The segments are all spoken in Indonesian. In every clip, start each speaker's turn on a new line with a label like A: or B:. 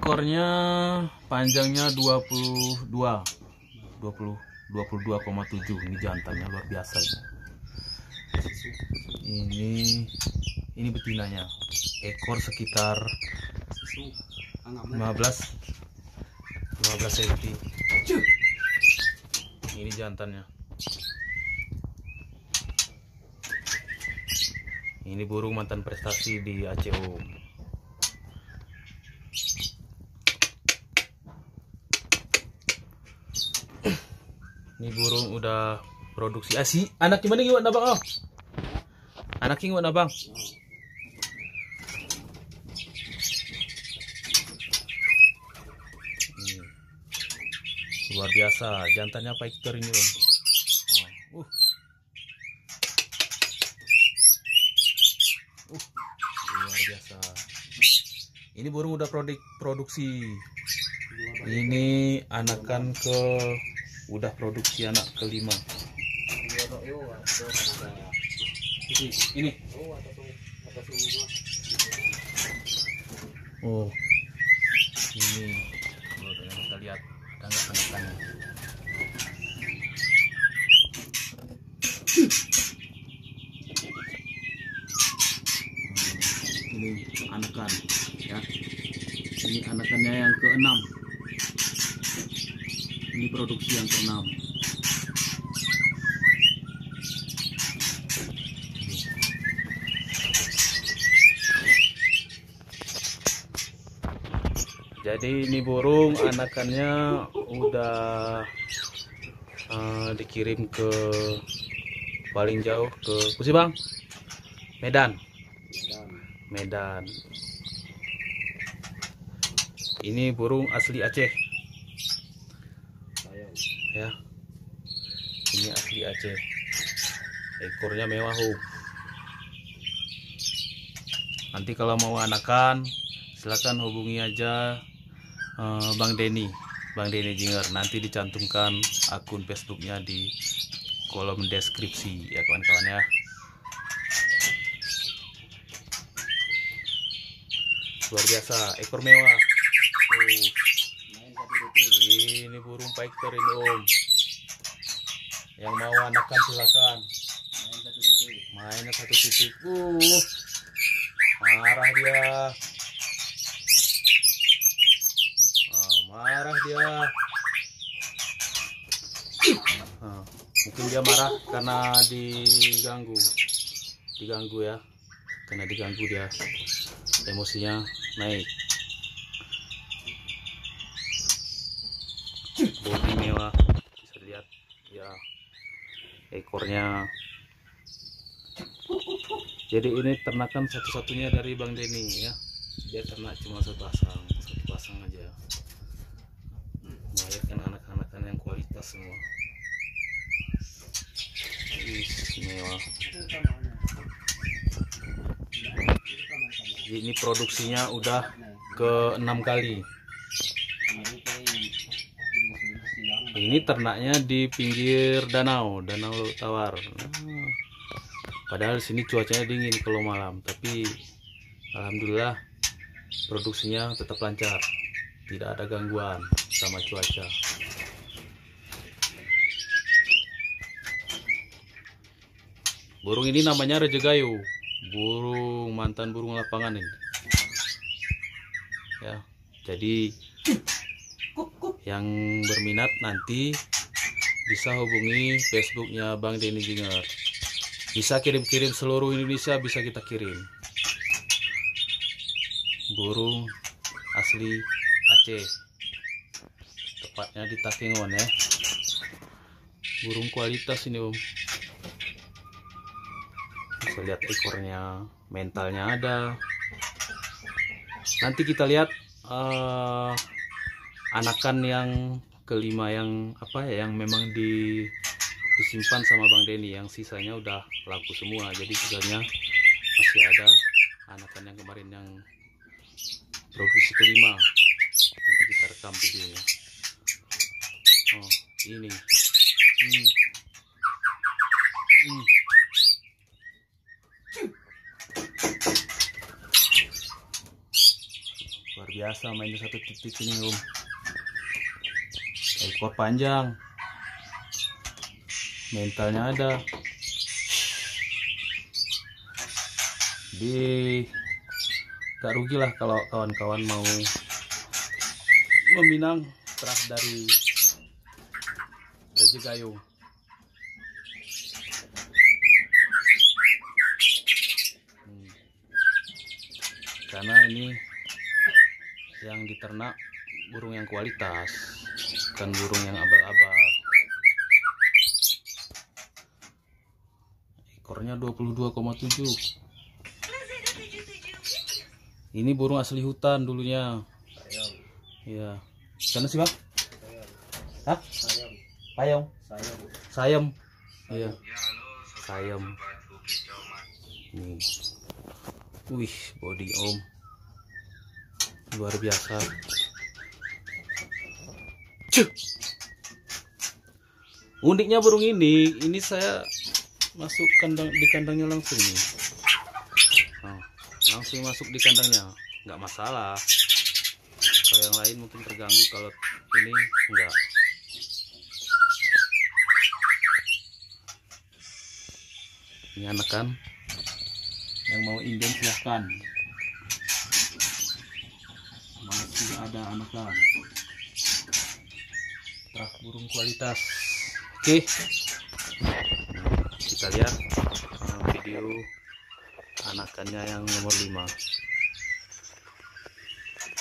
A: ekornya panjangnya 22,7. Ini jantannya luar biasa. Ini betinanya. Ekor sekitar 15 cm. Ini jantannya. Ini burung mantan prestasi di ACO. Ini burung udah produksi asi. Anak gimana gimana bang? Oh, anak gimana bang? Luar biasa, jantannya Paiker ini bang. Luar biasa. Ini burung udah produksi. Ini anakan udah produksi anak kelima. Ini. Oh, ini. Kita lihat ada nggak anakannya. Ini anakan, ya. Ini anakannya yang ke-6. Ini produksi yang ke-6. Jadi ini burung anakannya udah dikirim ke paling jauh ke Kusi bang, Medan. Ini burung asli Aceh. Ya, ini asli Aceh. Ekornya mewah. Nanti kalau mau anakan silakan hubungi aja Bang Denny Jinger. Nanti dicantumkan akun Facebooknya di kolom deskripsi ya kawan-kawan ya. Luar biasa, ekor mewah. Ini burung Paiker ini om. Yang mau anakan silakan. Mainnya satu titik. Marah dia. Mungkin dia marah karena diganggu ya, karena diganggu dia emosinya naik. Bodi mewah, bisa lihat ya ekornya. Jadi ini ternakan satu-satunya dari Bang Denny ya. Dia ternak cuma satu pasang aja. Melahirkan anak-anakan yang kualitas semua. Mewah. Ini produksinya udah ke-6 kali. Ini ternaknya di pinggir danau Tawar. Padahal sini cuacanya dingin kalau malam, tapi alhamdulillah produksinya tetap lancar, tidak ada gangguan sama cuaca. Burung ini namanya Rejegayu, mantan burung lapangan ini. Ya, jadi yang berminat nanti bisa hubungi Facebooknya Bang Denny Jinger. Bisa kirim-kirim seluruh Indonesia, bisa kita kirim. Burung asli Aceh, tepatnya di Takengon ya. Burung kualitas ini om. Bisa lihat ekornya, mentalnya ada. Nanti kita lihat anakan yang kelima yang yang memang disimpan sama Bang Denny, yang sisanya udah laku semua. Jadi sisanya masih ada anakan yang kemarin yang produksi kelima. Nanti kita rekam videonya. Oh ini luar biasa main di satu titik ini Om. Ekor panjang, mentalnya ada. Jadi gak rugi lah kalau kawan-kawan mau meminang terah dari Raja Gayo. Karena ini yang diternak burung yang kualitas, bukan burung yang abal-abal. Ekornya 22,7. Ini burung asli hutan dulunya. Iya. Sana sih Bang? Hah? Payung. Sayem. Iya. Sayem. Nih. Wih, body Om. Luar biasa. Cuk. Uniknya burung ini saya masuk di kandangnya langsung nih. Oh, langsung masuk di kandangnya, nggak masalah. Kalau yang lain mungkin terganggu, kalau ini enggak. Ini anakan. Yang mau inden silahkan. Masih ada anakan. Terah burung kualitas. Oke. Kita lihat video anakannya yang nomor 5.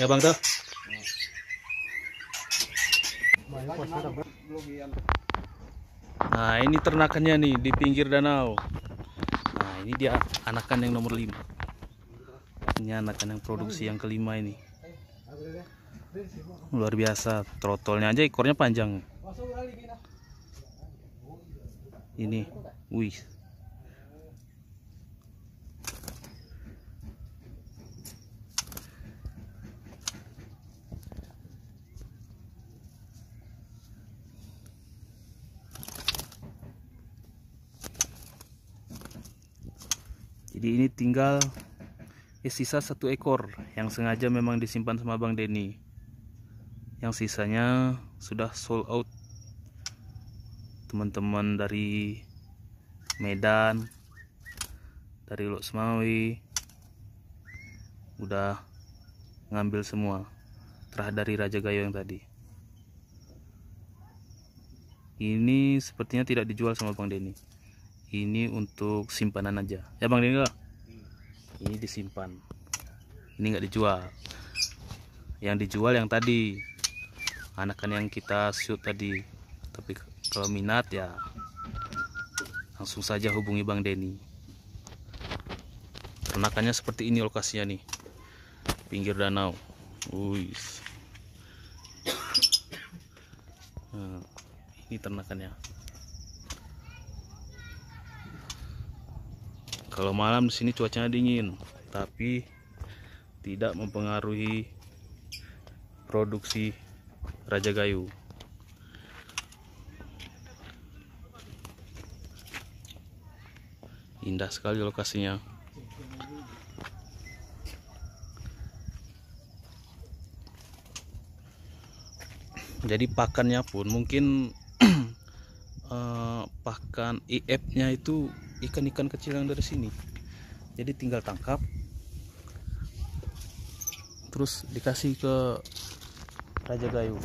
A: Ya Bang tuh. Nah, ini ternakannya nih di pinggir danau. Nah, ini dia anakan yang nomor 5. Ini anakan yang produksi yang kelima ini. Luar biasa, trotolnya aja ekornya panjang. Ini, wih. Jadi ini tinggal sisa 1 ekor yang sengaja memang disimpan sama Bang Denny. Yang sisanya sudah sold out. Teman-teman dari Medan, dari Lok Semawi udah ngambil semua terah dari Raja Gayo yang tadi. Ini sepertinya tidak dijual sama Bang Denny. Ini untuk simpanan aja ya Bang Denny. Ini disimpan, ini nggak dijual. Yang dijual yang tadi, anakan yang kita shoot tadi. Tapi kalau minat ya langsung saja hubungi Bang Denny. Ternakannya seperti ini lokasinya nih, pinggir danau. Nah, ini ternakannya. Kalau malam di sini cuacanya dingin, tapi tidak mempengaruhi produksi Raja Gayo. Indah sekali lokasinya. Jadi pakannya pun mungkin pakan IF-nya itu ikan-ikan kecil yang dari sini. Jadi tinggal tangkap, terus dikasih ke Raja Gayo.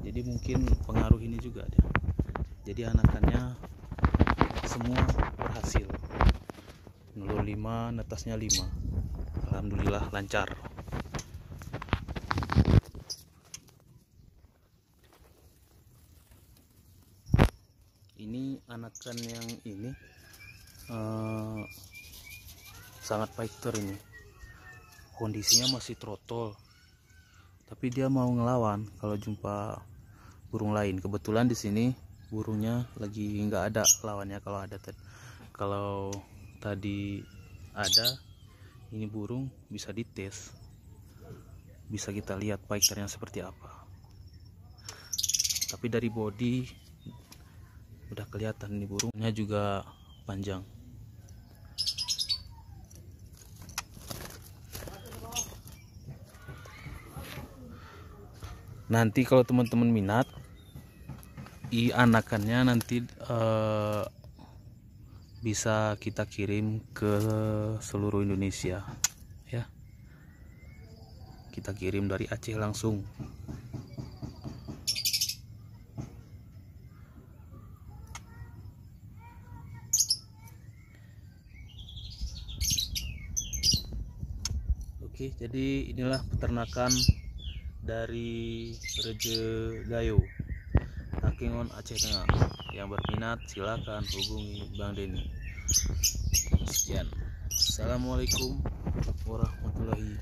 A: Jadi mungkin pengaruh ini juga ada. Jadi anakannya semua berhasil. Nelur 5, netasnya 5. Alhamdulillah lancar. Ini anakan yang ini sangat fighter ini. Kondisinya masih trotol, tapi dia mau ngelawan kalau jumpa burung lain. Kebetulan di sini burungnya lagi nggak ada lawannya. Kalau tadi ada, ini burung bisa dites, bisa kita lihat fighternya seperti apa. Tapi dari body udah kelihatan nih, burungnya juga panjang. Nanti kalau teman-teman minat, anakannya nanti bisa kita kirim ke seluruh Indonesia ya. Kita kirim dari Aceh langsung. Oke, jadi inilah peternakan dari Reje Gayo, Takengon, Aceh Tengah. Yang berminat silakan hubungi Bang Denny. Sekian. Assalamualaikum warahmatullahi